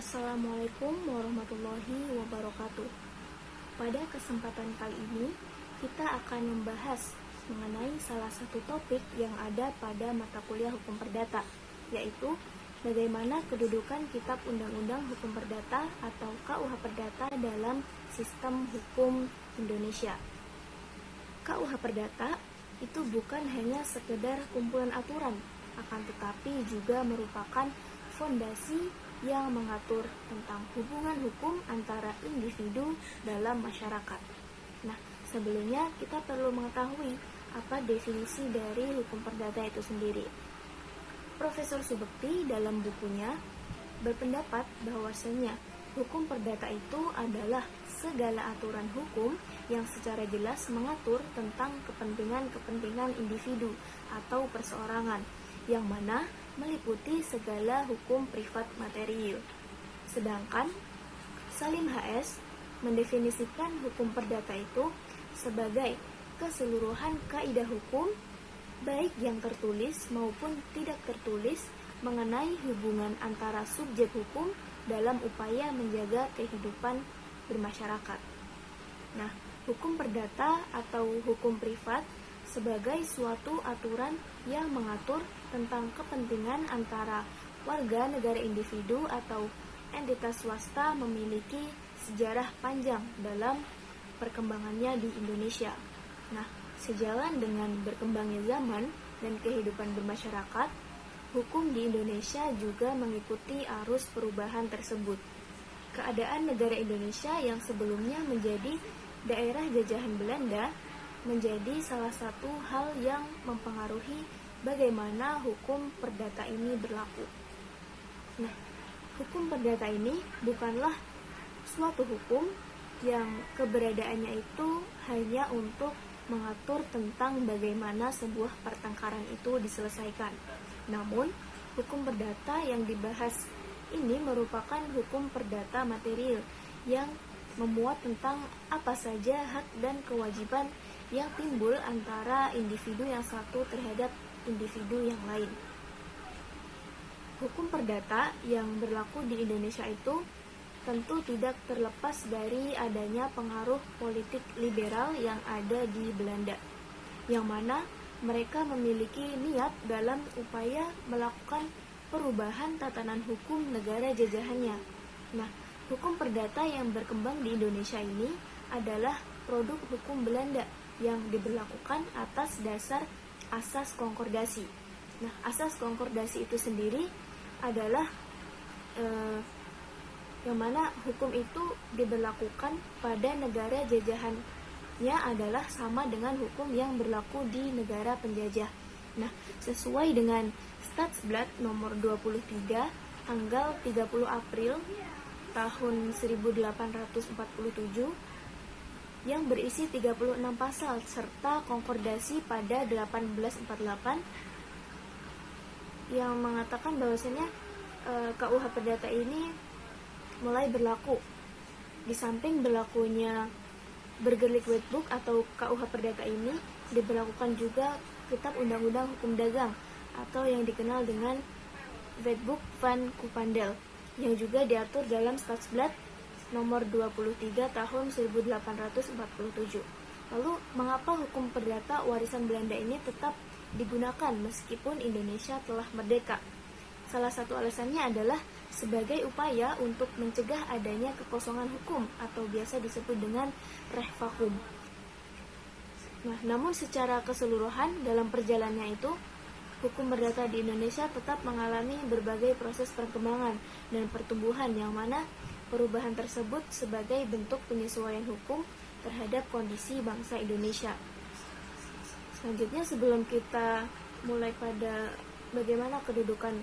Assalamualaikum warahmatullahi wabarakatuh. Pada kesempatan kali ini, kita akan membahas mengenai salah satu topik yang ada pada mata kuliah Hukum Perdata, yaitu bagaimana kedudukan Kitab Undang-Undang Hukum Perdata atau KUH Perdata dalam sistem hukum Indonesia. KUH Perdata itu bukan hanya sekedar kumpulan aturan, akan tetapi juga merupakan fondasi yang mengatur tentang hubungan hukum antara individu dalam masyarakat. Nah, sebelumnya kita perlu mengetahui apa definisi dari hukum perdata itu sendiri. Profesor Subekti dalam bukunya berpendapat bahwasanya hukum perdata itu adalah segala aturan hukum yang secara jelas mengatur tentang kepentingan-kepentingan individu atau perseorangan, yang mana meliputi segala hukum privat material. Sedangkan Salim HS mendefinisikan hukum perdata itu sebagai keseluruhan kaidah hukum, baik yang tertulis maupun tidak tertulis, mengenai hubungan antara subjek hukum dalam upaya menjaga kehidupan bermasyarakat. Nah, hukum perdata atau hukum privat sebagai suatu aturan yang mengatur tentang kepentingan antara warga negara individu atau entitas swasta memiliki sejarah panjang dalam perkembangannya di Indonesia. Nah, sejalan dengan berkembangnya zaman dan kehidupan bermasyarakat, hukum di Indonesia juga mengikuti arus perubahan tersebut. Keadaan negara Indonesia yang sebelumnya menjadi daerah jajahan Belanda menjadi salah satu hal yang mempengaruhi bagaimana hukum perdata ini berlaku. Nah, hukum perdata ini bukanlah suatu hukum yang keberadaannya itu hanya untuk mengatur tentang bagaimana sebuah pertengkaran itu diselesaikan. Namun, hukum perdata yang dibahas ini merupakan hukum perdata material yang memuat tentang apa saja hak dan kewajiban yang timbul antara individu yang satu terhadap individu yang lain. Hukum perdata yang berlaku di Indonesia itu tentu tidak terlepas dari adanya pengaruh politik liberal yang ada di Belanda, yang mana mereka memiliki niat dalam upaya melakukan perubahan tatanan hukum negara jajahannya. Nah, hukum perdata yang berkembang di Indonesia ini adalah produk hukum Belanda yang diberlakukan atas dasar asas konkordasi. Nah, asas konkordasi itu sendiri adalah yang mana hukum itu diberlakukan pada negara jajahannya adalah sama dengan hukum yang berlaku di negara penjajah. Nah, sesuai dengan Statsblad nomor 23 tanggal 30 April tahun 1847 yang berisi 36 pasal serta konkordasi pada 1848 yang mengatakan bahwasanya KUH Perdata ini mulai berlaku. Di samping berlakunya Burgerlijk Wetboek atau KUH Perdata ini diberlakukan juga Kitab Undang-Undang Hukum Dagang atau yang dikenal dengan Wetboek van Kupandel yang juga diatur dalam Statsblad nomor 23 tahun 1847. Lalu, mengapa hukum perdata warisan Belanda ini tetap digunakan meskipun Indonesia telah merdeka? Salah satu alasannya adalah sebagai upaya untuk mencegah adanya kekosongan hukum atau biasa disebut dengan reh vakum. Nah, namun secara keseluruhan dalam perjalanannya itu, hukum perdata di Indonesia tetap mengalami berbagai proses perkembangan dan pertumbuhan yang mana perubahan tersebut sebagai bentuk penyesuaian hukum terhadap kondisi bangsa Indonesia. Selanjutnya, sebelum kita mulai pada bagaimana kedudukan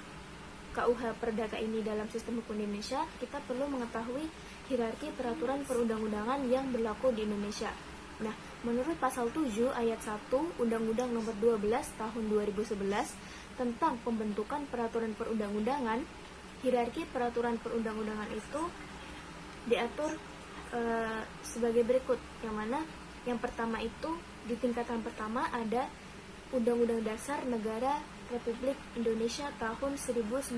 KUH Perdata ini dalam sistem hukum Indonesia, kita perlu mengetahui hierarki peraturan perundang-undangan yang berlaku di Indonesia. Nah, menurut pasal 7 ayat 1 Undang-Undang nomor 12 tahun 2011 tentang pembentukan peraturan perundang-undangan, hierarki peraturan perundang-undangan itu diatur sebagai berikut, yang mana yang pertama itu di tingkatan pertama ada Undang-Undang Dasar Negara Republik Indonesia tahun 1945.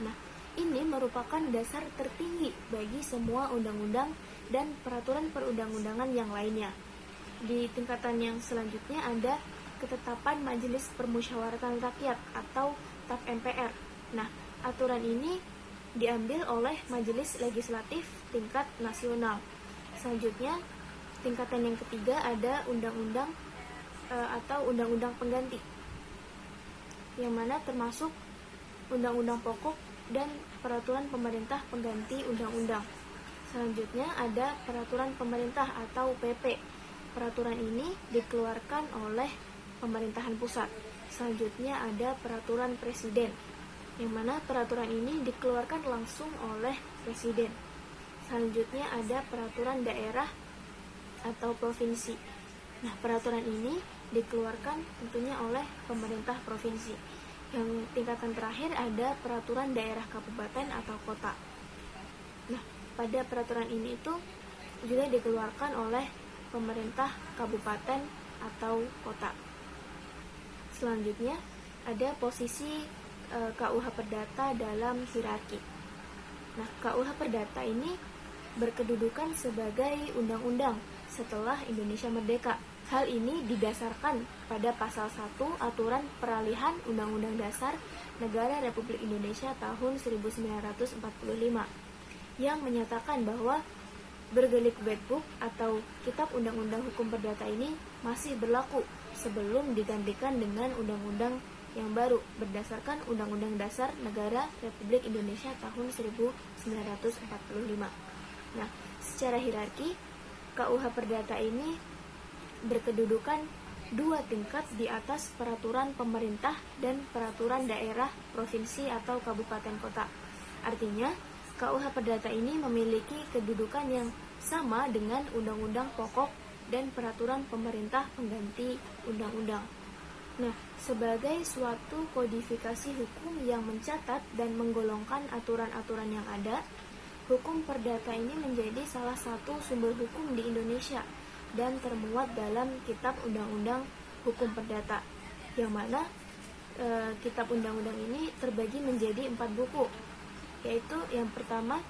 Nah, Ini merupakan dasar tertinggi bagi semua undang-undang dan peraturan perundang-undangan yang lainnya. Di tingkatan yang selanjutnya ada ketetapan Majelis Permusyawaratan Rakyat atau TAP MPR. Nah, aturan ini diambil oleh Majelis Legislatif tingkat nasional. Selanjutnya, tingkatan yang ketiga ada undang-undang atau undang-undang pengganti, yang mana termasuk undang-undang pokok dan peraturan pemerintah pengganti undang-undang. Selanjutnya ada peraturan pemerintah atau PP. Peraturan ini dikeluarkan oleh pemerintahan pusat. Selanjutnya ada peraturan presiden, yang mana peraturan ini dikeluarkan langsung oleh presiden. Selanjutnya ada peraturan daerah atau provinsi. Nah, peraturan ini dikeluarkan tentunya oleh pemerintah provinsi. Yang tingkatan terakhir ada peraturan daerah kabupaten atau kota. Nah, pada peraturan ini itu juga dikeluarkan oleh pemerintah kabupaten atau kota. Selanjutnya ada posisi KUH Perdata dalam hierarki. Nah, KUH Perdata ini berkedudukan sebagai undang-undang setelah Indonesia merdeka. Hal ini didasarkan pada pasal 1 Aturan Peralihan Undang-Undang Dasar Negara Republik Indonesia tahun 1945 yang menyatakan bahwa Bergelik Wetboek atau Kitab Undang-Undang Hukum Perdata ini masih berlaku sebelum digantikan dengan undang-undang yang baru berdasarkan Undang-Undang Dasar Negara Republik Indonesia tahun 1945. Nah, secara hierarki, KUH Perdata ini berkedudukan 2 tingkat di atas peraturan pemerintah dan peraturan daerah, provinsi atau kabupaten kota. Artinya, KUH Perdata ini memiliki kedudukan yang sama dengan undang-undang pokok dan peraturan pemerintah pengganti undang-undang. Nah, sebagai suatu kodifikasi hukum yang mencatat dan menggolongkan aturan-aturan yang ada, hukum perdata ini menjadi salah satu sumber hukum di Indonesia dan termuat dalam Kitab Undang-Undang Hukum Perdata, yang mana Kitab Undang-Undang ini terbagi menjadi 4 buku, yaitu yang pertama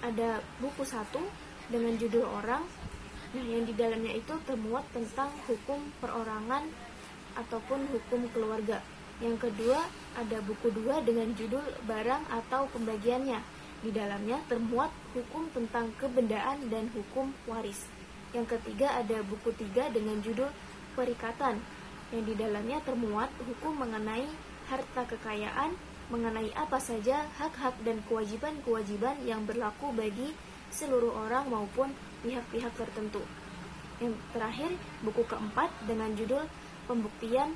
ada buku 1 dengan judul Orang. Nah, yang di dalamnya itu termuat tentang hukum perorangan ataupun hukum keluarga. Yang kedua ada buku 2 dengan judul Barang atau Pembagiannya. Di dalamnya termuat hukum tentang kebendaan dan hukum waris. Yang ketiga ada buku 3 dengan judul Perikatan, yang di dalamnya termuat hukum mengenai harta kekayaan, mengenai apa saja hak-hak dan kewajiban-kewajiban yang berlaku bagi seluruh orang maupun pihak-pihak tertentu. Yang terakhir, buku keempat dengan judul Pembuktian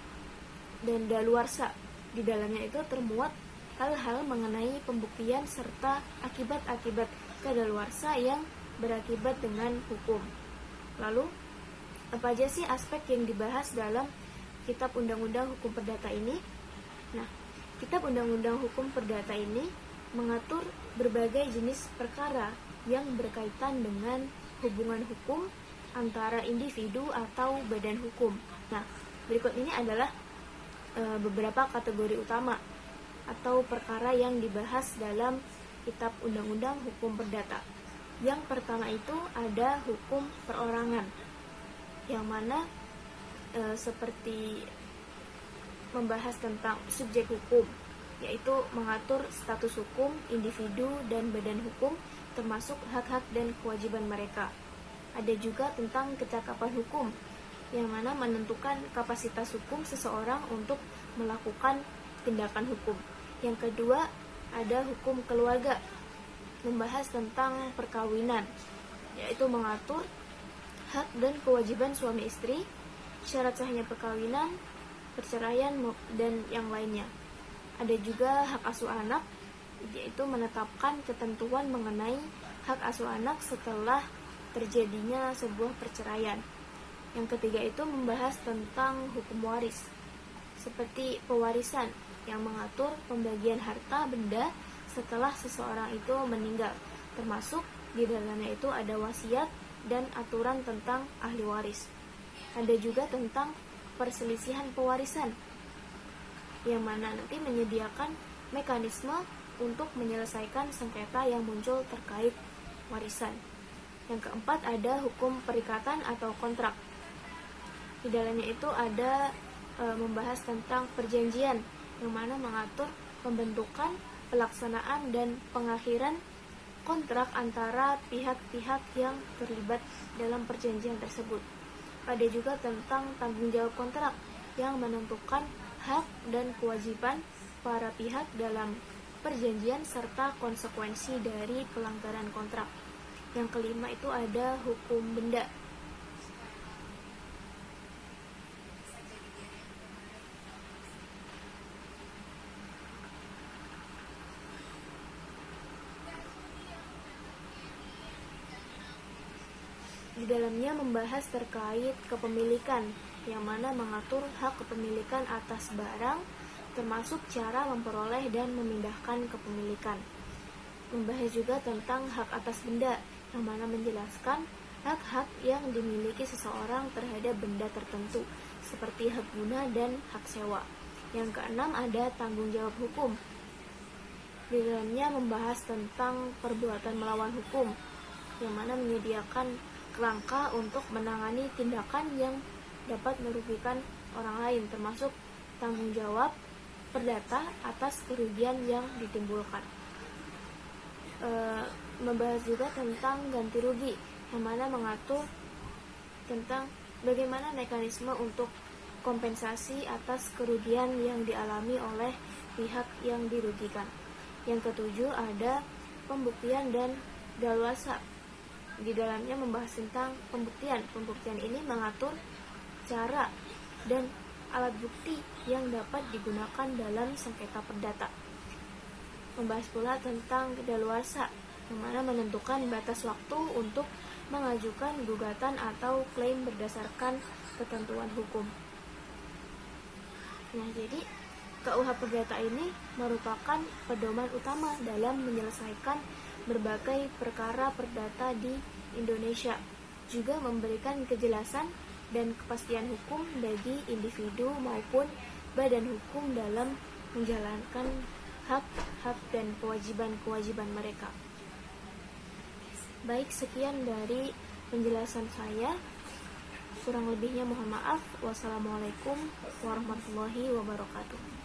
dan Daluarsa. Di dalamnya itu termuat hal-hal mengenai pembuktian serta akibat-akibat kadaluarsa yang berakibat dengan hukum. Lalu, apa aja sih aspek yang dibahas dalam Kitab Undang-Undang Hukum Perdata ini? Nah, Kitab Undang-Undang Hukum Perdata ini mengatur berbagai jenis perkara yang berkaitan dengan hubungan hukum antara individu atau badan hukum. Nah, berikut ini adalah beberapa kategori utama atau perkara yang dibahas dalam Kitab Undang-Undang Hukum Perdata. Yang pertama itu ada hukum perorangan, yang mana seperti membahas tentang subjek hukum, yaitu mengatur status hukum, individu, dan badan hukum, termasuk hak-hak dan kewajiban mereka. Ada juga tentang kecakapan hukum, yang mana menentukan kapasitas hukum seseorang untuk melakukan tindakan hukum. Yang kedua, ada hukum keluarga, membahas tentang perkawinan, yaitu mengatur hak dan kewajiban suami istri, syarat sahnya perkawinan, perceraian, dan yang lainnya. Ada juga hak asuh anak, yaitu menetapkan ketentuan mengenai hak asuh anak setelah terjadinya sebuah perceraian. Yang ketiga itu membahas tentang hukum waris, seperti pewarisan yang mengatur pembagian harta benda setelah seseorang itu meninggal, termasuk di dalamnya itu ada wasiat dan aturan tentang ahli waris. Ada juga tentang perselisihan pewarisan, yang mana nanti menyediakan mekanisme untuk menyelesaikan sengketa yang muncul terkait warisan. Yang keempat ada hukum perikatan atau kontrak. Di dalamnya itu ada membahas tentang perjanjian yang mana mengatur pembentukan, pelaksanaan, dan pengakhiran kontrak antara pihak-pihak yang terlibat dalam perjanjian tersebut. Ada juga tentang tanggung jawab kontrak yang menentukan hak dan kewajiban para pihak dalam perjanjian serta konsekuensi dari pelanggaran kontrak. Yang kelima itu ada hukum benda. Di dalamnya membahas terkait kepemilikan, yang mana mengatur hak kepemilikan atas barang, termasuk cara memperoleh dan memindahkan kepemilikan. Membahas juga tentang hak atas benda, yang mana menjelaskan hak-hak yang dimiliki seseorang terhadap benda tertentu, seperti hak guna dan hak sewa. Yang keenam ada tanggung jawab hukum. Di dalamnya membahas tentang perbuatan melawan hukum, yang mana menyediakan kerangka untuk menangani tindakan yang dapat merugikan orang lain, termasuk tanggung jawab perdata atas kerugian yang ditimbulkan. Membahas juga tentang ganti rugi, yang mana mengatur tentang bagaimana mekanisme untuk kompensasi atas kerugian yang dialami oleh pihak yang dirugikan. Yang ketujuh ada pembuktian dan daluarsa. Di dalamnya membahas tentang pembuktian. Pembuktian ini mengatur cara dan alat bukti yang dapat digunakan dalam sengketa perdata. Membahas pula tentang daluarsa, yang mana menentukan batas waktu untuk mengajukan gugatan atau klaim berdasarkan ketentuan hukum. Nah, jadi KUH Perdata ini merupakan pedoman utama dalam menyelesaikan berbagai perkara perdata di Indonesia, juga memberikan kejelasan dan kepastian hukum bagi individu maupun badan hukum dalam menjalankan hak-hak dan kewajiban-kewajiban mereka. Baik, sekian dari penjelasan saya. Kurang lebihnya mohon maaf. Wassalamualaikum warahmatullahi wabarakatuh.